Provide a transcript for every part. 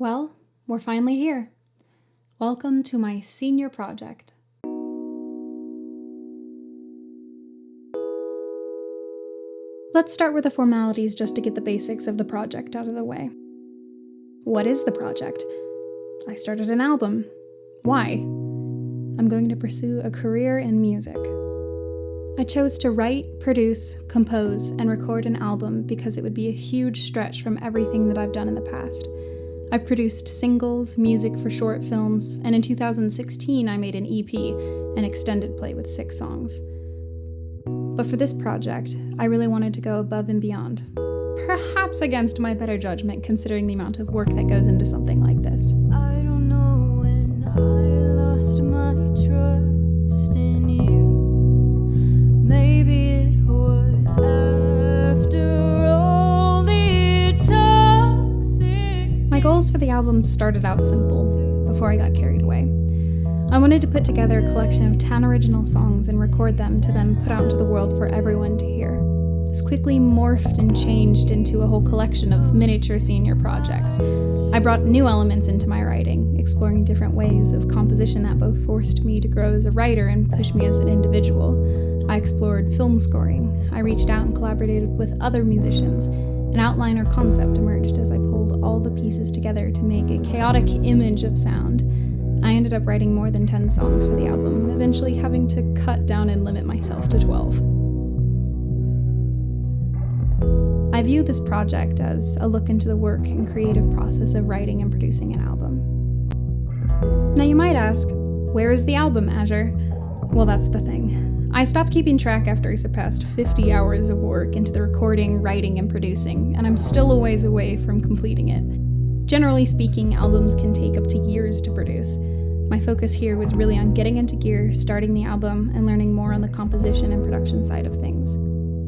Well, we're finally here. Welcome to my senior project. Let's start with the formalities just to get the basics of the project out of the way. What is the project? I started an album. Why? I'm going to pursue a career in music. I chose to write, produce, compose, and record an album because it would be a huge stretch from everything that I've done in the past. I've produced singles, music for short films, and in 2016 I made an EP, an extended play with 6 songs. But for this project, I really wanted to go above and beyond. Perhaps against my better judgment, considering the amount of work that goes into something like this. I don't know when I lost my trust in you. Maybe it was after all the toxic. My goals for the album started out simple, before I got carried away. I wanted to put together a collection of 10 original songs and record them to then put out into the world for everyone to hear. This quickly morphed and changed into a whole collection of miniature senior projects. I brought new elements into my writing, exploring different ways of composition that both forced me to grow as a writer and pushed me as an individual. I explored film scoring. I reached out and collaborated with other musicians. An outline or concept emerged as I pulled all the pieces together to make a chaotic image of sound. I ended up writing more than 10 songs for the album, eventually having to cut down and limit myself to 12. I view this project as a look into the work and creative process of writing and producing an album. Now you might ask, where is the album, Azure? Well, that's the thing. I stopped keeping track after I surpassed 50 hours of work into the recording, writing, and producing, and I'm still a ways away from completing it. Generally speaking, albums can take up to years to produce. My focus here was really on getting into gear, starting the album, and learning more on the composition and production side of things.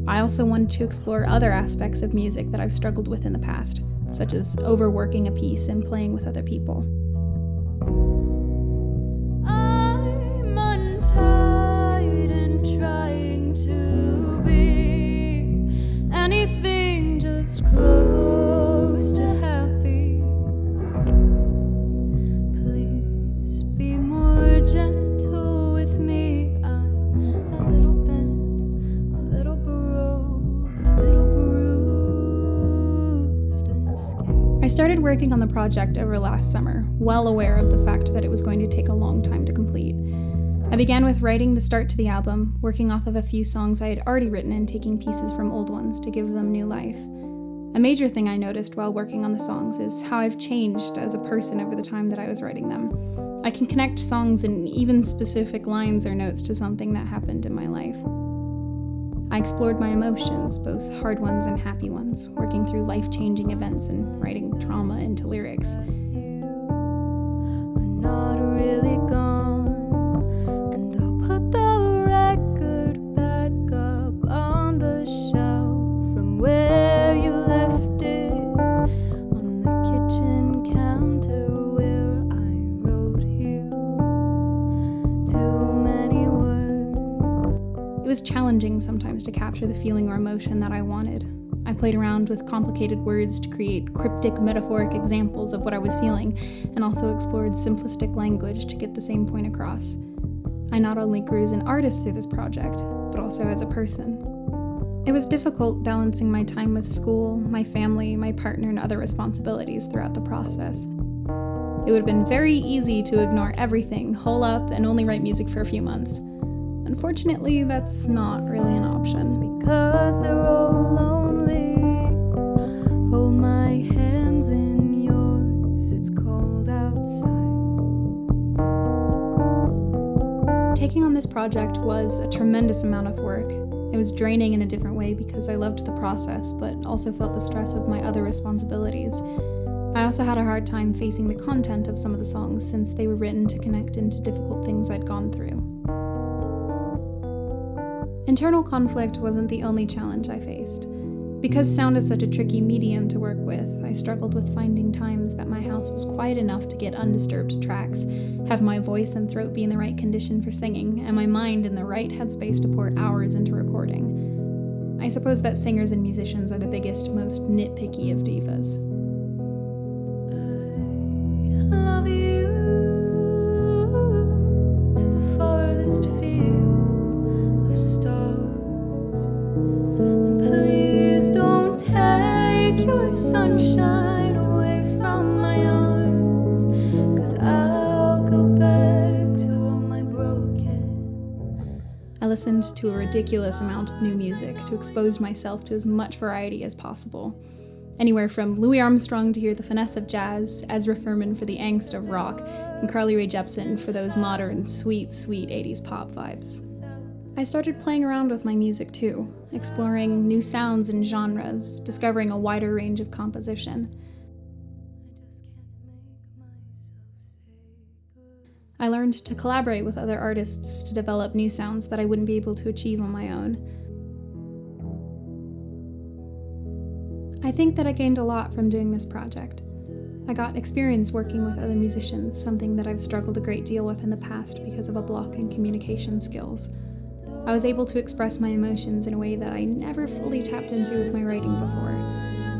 I also wanted to explore other aspects of music that I've struggled with in the past, such as overworking a piece and playing with other people. I'm untied and trying to be anything just close to happy. Please be more gentle with me. I'm a little bent, a little broke, a little bruised and scared. I started working on the project over last summer, well aware of the fact that it was going to take a long time to complete. I began with writing the start to the album, working off of a few songs I had already written and taking pieces from old ones to give them new life. A major thing I noticed while working on the songs is how I've changed as a person over the time that I was writing them. I can connect songs and even specific lines or notes to something that happened in my life. I explored my emotions, both hard ones and happy ones, working through life-changing events and writing trauma into lyrics. You are not really gone, and I'll put the record back up on the shelf from where you left it, on the kitchen counter where I wrote you too many words. It was challenging sometimes to capture the feeling or emotion that I wanted. I played around with complicated words to create cryptic, metaphoric examples of what I was feeling, and also explored simplistic language to get the same point across. I not only grew as an artist through this project, but also as a person. It was difficult balancing my time with school, my family, my partner, and other responsibilities throughout the process. It would have been very easy to ignore everything, hole up, and only write music for a few months. Unfortunately, that's not really an option. Because they're all lonely. Hold my hands in yours, it's cold outside. Taking on this project was a tremendous amount of work. It was draining in a different way because I loved the process, but also felt the stress of my other responsibilities. I also had a hard time facing the content of some of the songs since they were written to connect into difficult things I'd gone through. Internal conflict wasn't the only challenge I faced. Because sound is such a tricky medium to work with, I struggled with finding times that my house was quiet enough to get undisturbed tracks, have my voice and throat be in the right condition for singing, and my mind in the right headspace to pour hours into recording. I suppose that singers and musicians are the biggest, most nitpicky of divas. I my sunshine away from my arms, 'cause I'll go back to all my broken. I listened to a ridiculous amount of new music to expose myself to as much variety as possible. Anywhere from Louis Armstrong to hear the finesse of jazz, Ezra Furman for the angst of rock, and Carly Rae Jepsen for those modern, sweet, sweet 80s pop vibes. I started playing around with my music too, exploring new sounds and genres, discovering a wider range of composition. I learned to collaborate with other artists to develop new sounds that I wouldn't be able to achieve on my own. I think that I gained a lot from doing this project. I got experience working with other musicians, something that I've struggled a great deal with in the past because of a block in communication skills. I was able to express my emotions in a way that I never fully tapped into with my writing before.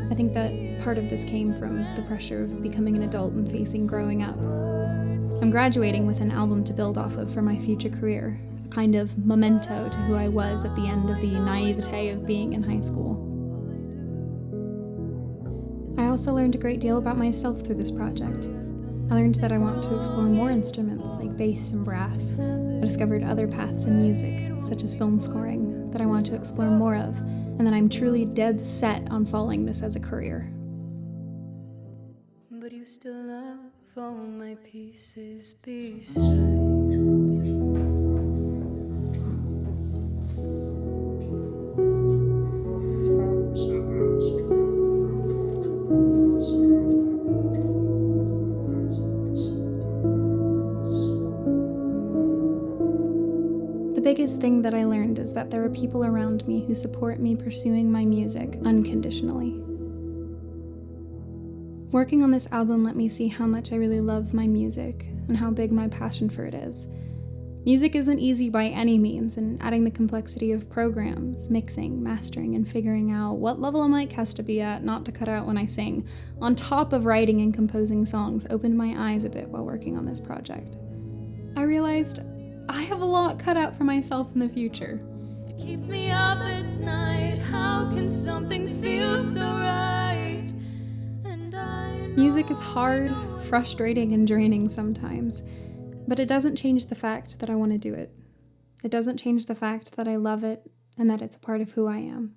I think that part of this came from the pressure of becoming an adult and facing growing up. I'm graduating with an album to build off of for my future career, a kind of memento to who I was at the end of the naivete of being in high school. I also learned a great deal about myself through this project. I learned that I want to explore more instruments like bass and brass. I discovered other paths in music, such as film scoring, that I want to explore more of, and that I'm truly dead set on following this as a career. But you still love all my pieces besides. The biggest thing that I learned is that there are people around me who support me pursuing my music unconditionally. Working on this album let me see how much I really love my music and how big my passion for it is. Music isn't easy by any means, and adding the complexity of programs, mixing, mastering, and figuring out what level a mic has to be at not to cut out when I sing, on top of writing and composing songs, opened my eyes a bit while working on this project. I realized I have a lot cut out for myself in the future. It keeps me up at night. How can something feel so right? And Music is hard, frustrating, and draining sometimes, but it doesn't change the fact that I want to do it. It doesn't change the fact that I love it and that it's a part of who I am.